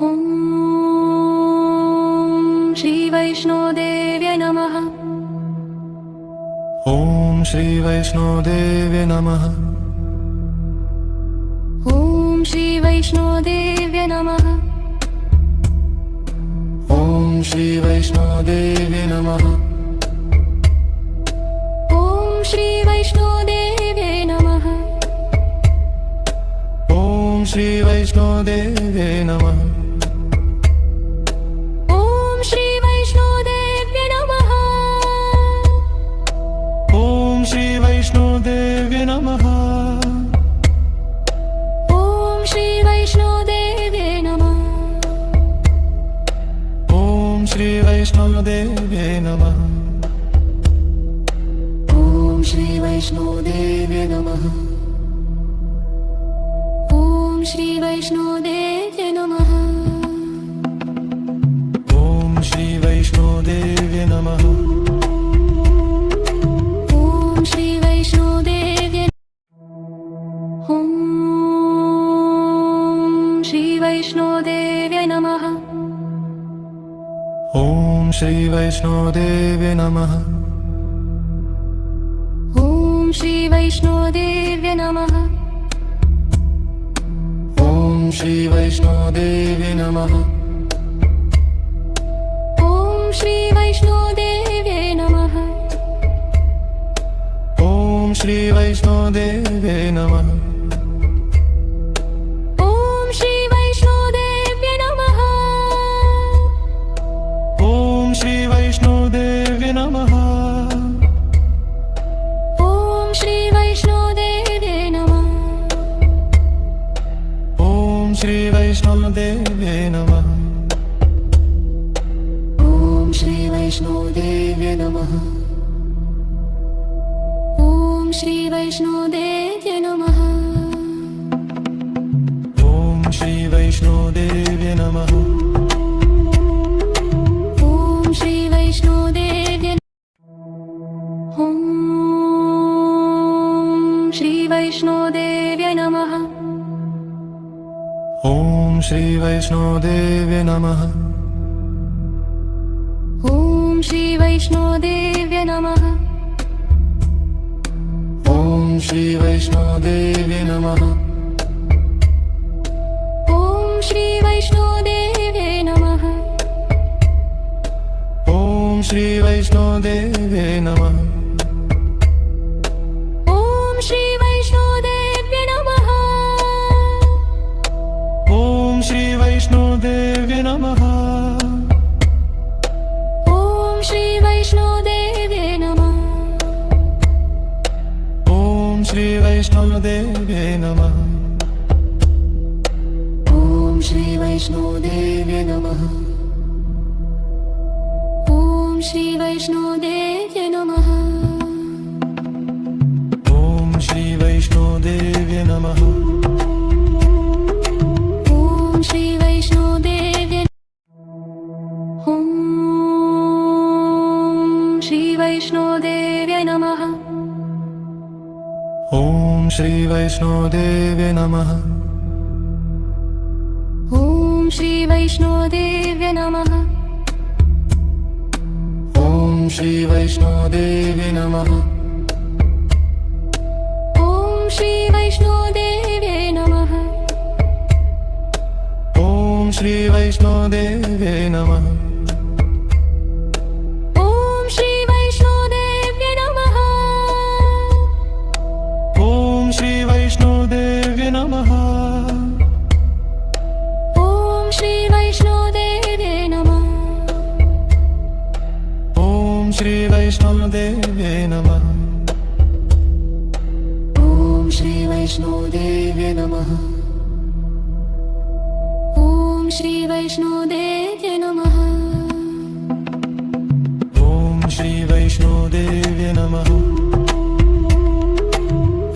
ॐ श्री वैष्णोदेव्यै नमः। ॐ श्री वैष्णोदेव्यै नमः। ॐ श्री वैष्णोदेव्यै नमः। ॐ श्री वैष्णोदेव्यै नमः। ॐ श्री वैष्णोदेव्यै नमः। ॐ श्री वैष्णोदेव्यै नमः। ॐ श्री वैष्णोदेव्यै नमः। ॐ श्री वैष्णोदेव्यै नमः। ॐ श्री वैष्णोदेव्यै नमः। ॐ श्री वैष्णोदेव्यै नमः। ॐ श्री वैष्णोदेव्यै नमः। ॐ श्री वैष्णोदेव्यै नमः। ॐ श्री वैष्णोदेव्यै नमः। ॐ श्री वैष्णोदेव्यै ॐ श्री वैष्णोदेव्यै नमः। ॐ श्री वैष्णोदेव्यै नमः। ॐ श्री वैष्णोदेव्यै नमः। ॐ श्री वैष्णोदेव्यै नमः। ॐ श्री वैष्णोदेव्यै नमः। ॐ श्री वैष्णोदेव्यै नमः। ॐ श्री वैष्णोदेव्यै नमः। ॐ श्री वैष्णोदेव्यै नमः। ॐ श्री वैष्णोदेव्यै नमः। ॐ श्री वैष्णोदेव्यै नमः। ॐ श्री वैष्णोदेव्यै नमः। ॐ श्री वैष्णोदेव्यै नमः। ॐ श्री वैष्णोदेव्यै नमः। ॐ श्री वैष्णोदेव्यै ॐ श्री वैष्णोदेव्यै नमः। ॐ श्री वैष्णोदेव्यै नमः। ॐ श्री वैष्णोदेव्यै नमः। ॐ श्री वैष्णोदेव्यै नमः। ॐ श्री वैष्णोदेव्यै नमः। ॐ श्री वैष्णोदेव्यै नमः। ॐ श्री वैष्णोदेव्यै नमः। ॐ श्री वैष्णोदेव्यै नमः। ॐ श्री वैष्णोदेव्यै नमः। ॐ श्री वैष्णोदेव्यै नमः। ॐ श्री वैष्णोदेव्यै नमः। ॐ श्री वैष्णोदेव्यै नमः। ॐ श्री वैष्णोदेव्यै नमः। ॐ श्री वैष्णोदेव्यै ॐ श्री वैष्णोदेव्यै नमः। ॐ श्री वैष्णोदेव्यै नमः। ॐ श्री वैष्णोदेव्यै नमः। ॐ श्री वैष्णोदेव्यै नमः। ॐ श्री वैष्णोदेव्यै नमः। ॐ श्री वैष्णोदेव्यै नमः। ॐ श्री वैष्णोदेव्यै नमः। ॐ श्री वैष्णोदेव्यै नमः। ॐ श्री वैष्णोदेव्यै नमः। ॐ श्री वैष्णोदेव्यै नमः। ॐ श्री वैष्णोदेव्यै नमः। ॐ श्री वैष्णोदेव्यै नमः। ॐ श्री वैष्णोदेव्यै नमः।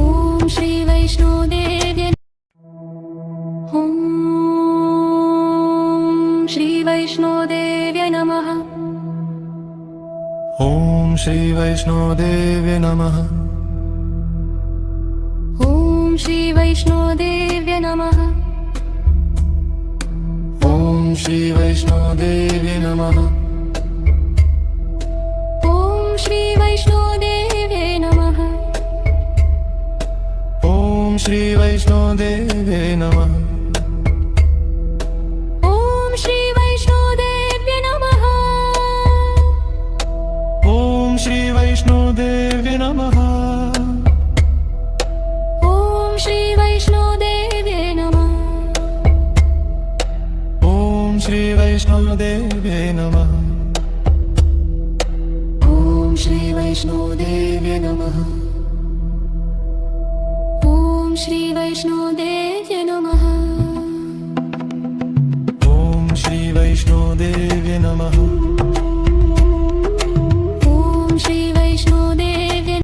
ॐ श्री वैष्णोदेव्यै ॐ श्री वैष्णोदेव्यै नमः। ॐ श्री वैष्णोदेव्यै नमः। ॐ श्री वैष्णोदेव्यै नमः। ॐ श्री वैष्णोदेव्यै नमः ॐ श्री वैष्णोदेव्यै नमः ॐ श्री वैष्णोदेव्यै नमः ॐ श्री वैष्णोदेव्यै नमः ॐ श्री वैष्णोदेव्यै नमः ॐ श्री वैष्णोदेव्यै नमः ॐ श्री वैष्णोदेव्यै नमः ॐ श्री वैष्णोदेव्यै नमः ॐ श्री वैष्णोदेव्यै नमः ॐ श्री वैष्णोदेव्यै नमः ॐ श्री वैष्णोदेव्यै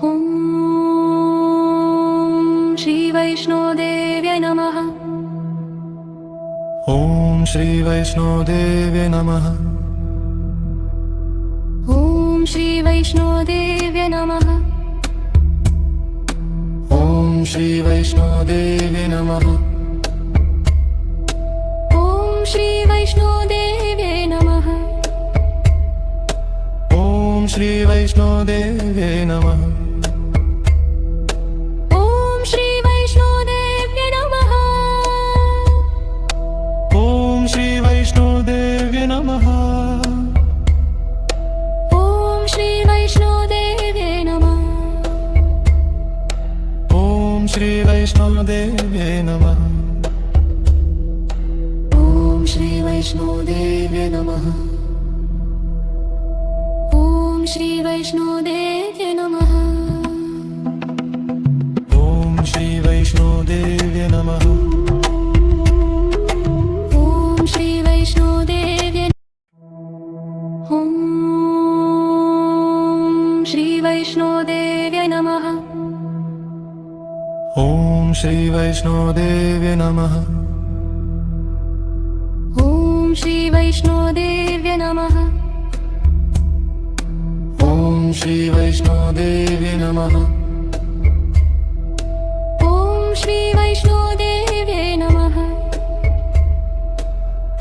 ॐ श्री वैष्णोदेव्यै नमः ॐ श्री वैष्णोदेव्यै नमः ॐ श्री वैष्णोदेव्यै नमः ॐ श्री वैष्णोदेव्यै नमः ॐ श्री वैष्णोदेव्यै नमः ॐ श्री वैष्णोदेव्यै नमः ॐ श्री वैष्णोदेव्यै नमः ॐ श्री वैष्णोदेव्यै नमः ॐ श्री वैष्णोदेव्यै नमः ॐ श्री वैष्णोदेव्यै नमः ॐ श्री वैष्णोदेव्यै नमः ॐ श्री वैष्णोदेव्यै नमः ॐ श्री वैष्णोदेव्यै नमः ॐ श्री वैष्णोदेव्यै ॐ श्री वैष्णोदेव्यै नमः ॐ श्री वैष्णोदेव्यै नमः ॐ श्री वैष्णोदेव्यै नमः ॐ श्री वैष्णोदेव्यै नमः ॐ श्री वैष्णोदेव्यै नमः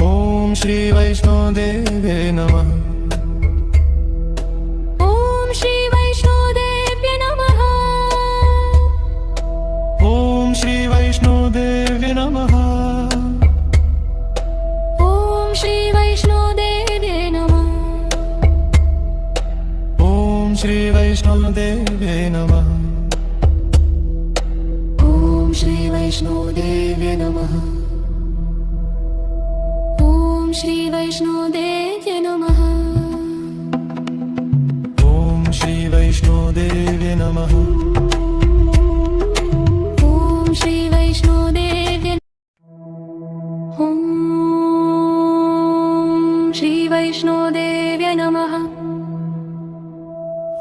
ॐ श्री वैष्णोदेव्यै नमः ॐ श्री वैष्णोदेव्यै नमः ॐ श्री वैष्णोदेव्यै नमः ॐ श्री वैष्णोदेव्यै नमः ॐ श्री वैष्णोदेव्यै नमः ॐ श्री वैष्णोदेव्यै नमः ॐ श्री वैष्णोदेव्यै नमः ॐ श्री वैष्णोदेव्यै नमः ॐ श्री वैष्णोदेव्यै ॐ श्री वैष्णोदेव्यै नमः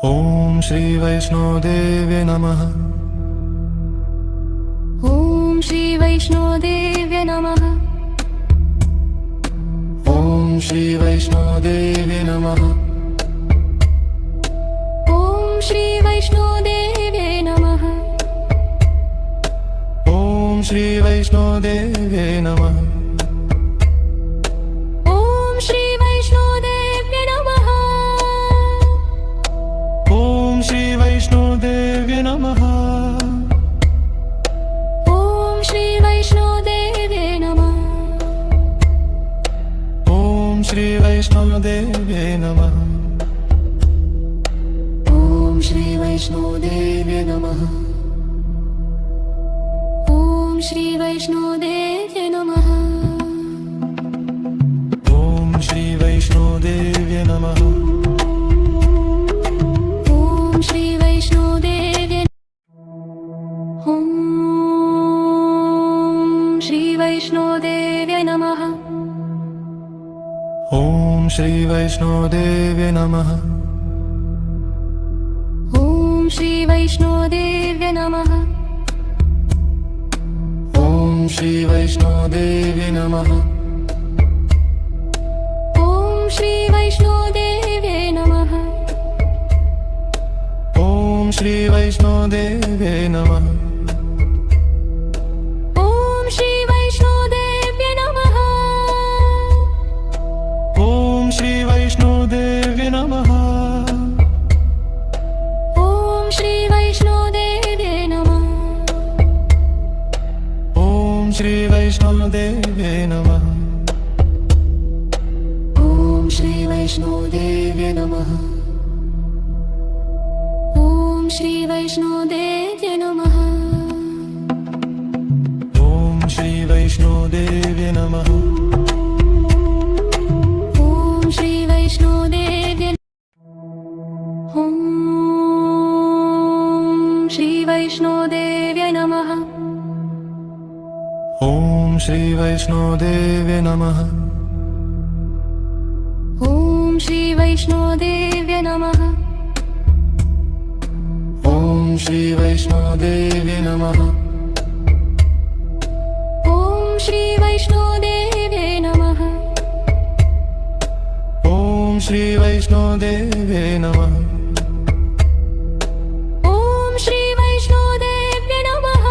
ॐ श्री वैष्णोदेव्यै नमः ॐ श्री वैष्णोदेव्यै नमः ॐ श्री वैष्णोदेव्यै नमः ॐ श्री वैष्णोदेव्यै नमः ॐ श्री वैष्णोदेव्यै नमः ॐ श्री वैष्णोदेव्यै नमः ॐ श्री वैष्णोदेव्यै नमः ॐ श्री वैष्णोदेव्यै नमः ॐ श्री वैष्णोदेव्यै नमः ॐ श्री वैष्णोदेव्यै नमः ॐ श्री वैष्णोदेव्यै नमः ॐ श्री वैष्णोदेव्यै नमः ॐ श्री वैष्णोदेव्यै ॐ श्री वैष्णोदेव्यै नमः ॐ श्री वैष्णोदेव्यै नमः ॐ श्री वैष्णोदेव्यै नमः ॐ श्री वैष्णोदेव्यै नमः ॐ श्री वैष्णोदेव्यै नमः ॐ श्री वैष्णोदेव्यै नमः ॐ श्री वैष्णोदेव्यै नमः श्री वैष्णोदेव्यै नमः ॐ श्री वैष्णोदेव्यै नमः ॐ श्री वैष्णोदेव्यै नमः ॐ श्री वैष्णोदेव्यै नमः ॐ श्री वैष्णोदेव्यै ॐ श्री वैष्णोदेव्यै नमः ॐ श्री वैष्णोदेव्यै नमः ॐ श्री वैष्णोदेव्यै नमः ॐ श्री वैष्णोदेव्यै नमः ॐ श्री वैष्णोदेव्यै नमः ॐ श्री वैष्णोदेव्यै नमः ॐ श्री वैष्णोदेव्यै नमः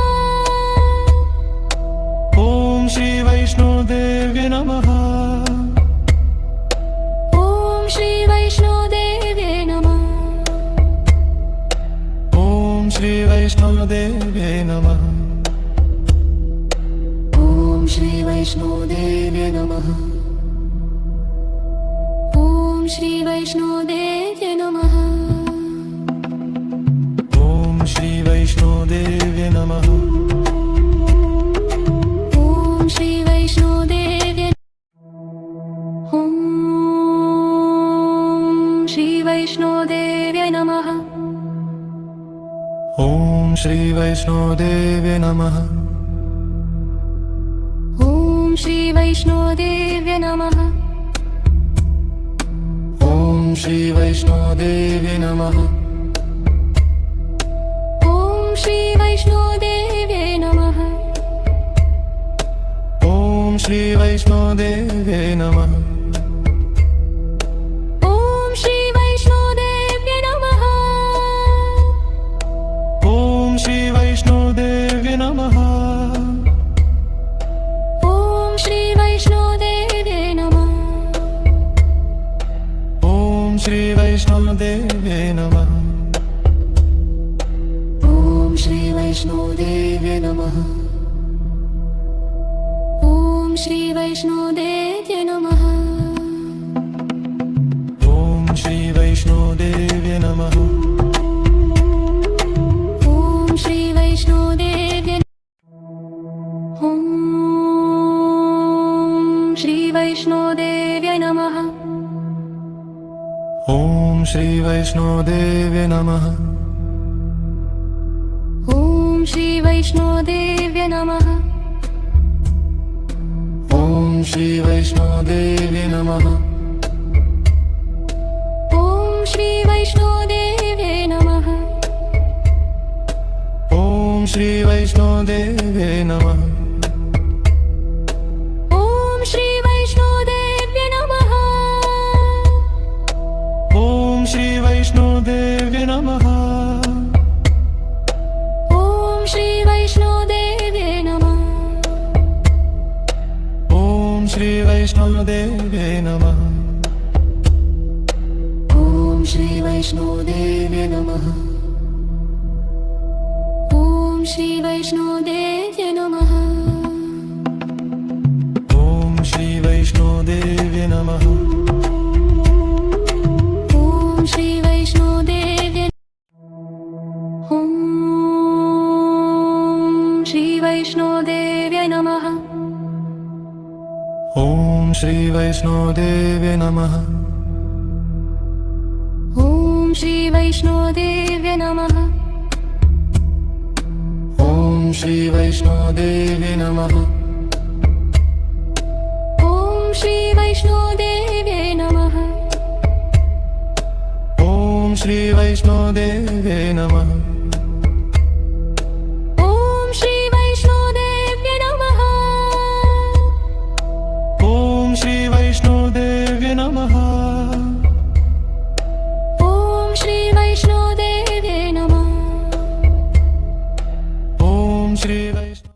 ॐ श्री वैष्णोदेव्यै नमः ॐ श्री वैष्णोदेव्यै नमः ॐ श्री वैष्णोदेव्यै नमः ॐ श्री वैष्णोदेव्यै नमः ॐ श्री वैष्णोदेव्यै नमः ॐ श्री वैष्णोदेव्यै नमः ॐ श्री वैष्णोदेव्यै ॐ श्री वैष्णोदेव्यै नमः ॐ श्री वैष्णोदेव्यै नमः ॐ श्री वैष्णोदेव्यै नमः ॐ श्री वैष्णोदेव्यै नमः ॐ श्री वैष्णोदेव्यै नमः ॐ श्री वैष्णोदेव्यै नमः ॐ श्री वैष्णोदेव्यै नमः ॐ श्री वैष्णोदेव्यै नमः ॐ श्री वैष्णोदेव्यै नमः ॐ श्री वैष्णोदेव्यै नमः ॐ श्री वैष्णोदेव्यै नमः ॐ श्री वैष्णोदेव्यै नमः ॐ श्री वैष्णोदेव्यै नमः ॐ श्री वैष्णोदेव्यै ॐ श्री वैष्णोदेव्यै नमः ॐ श्री वैष्णोदेव्यै नमः ॐ श्री वैष्णोदेव्यै नमः ॐ श्री वैष्णोदेव्यै नमः ॐ श्री वैष्णोदेव्यै नमः ॐ श्री वैष्णोदेव्यै नमः ॐ श्री वैष्णोदेव्यै नमः ॐ श्री वैष्णोदेव्यै नमः ॐ श्री वैष्णोदेव्यै नमः ॐ श्री वैष्णोदेव्यै नमः ॐ श्री वैष्णोदेव्यै नमः ॐ श्री वैष्णोदेव्यै नमः ॐ श्री वैष्णोदेव्यै नमः ॐ श्री वैष्णोदेव्यै ॐ श्री वैष्णोदेव्यै नमः ॐ श्री वैष्णोदेव्यै नमः ॐ श्री वैष्णोदेव्यै नमः ॐ श्री वैष्णोदेव्यै नमः ॐ श्री वैष्णोदेव्यै नमः ॐ श्री वैष्णोदेव्यै नमः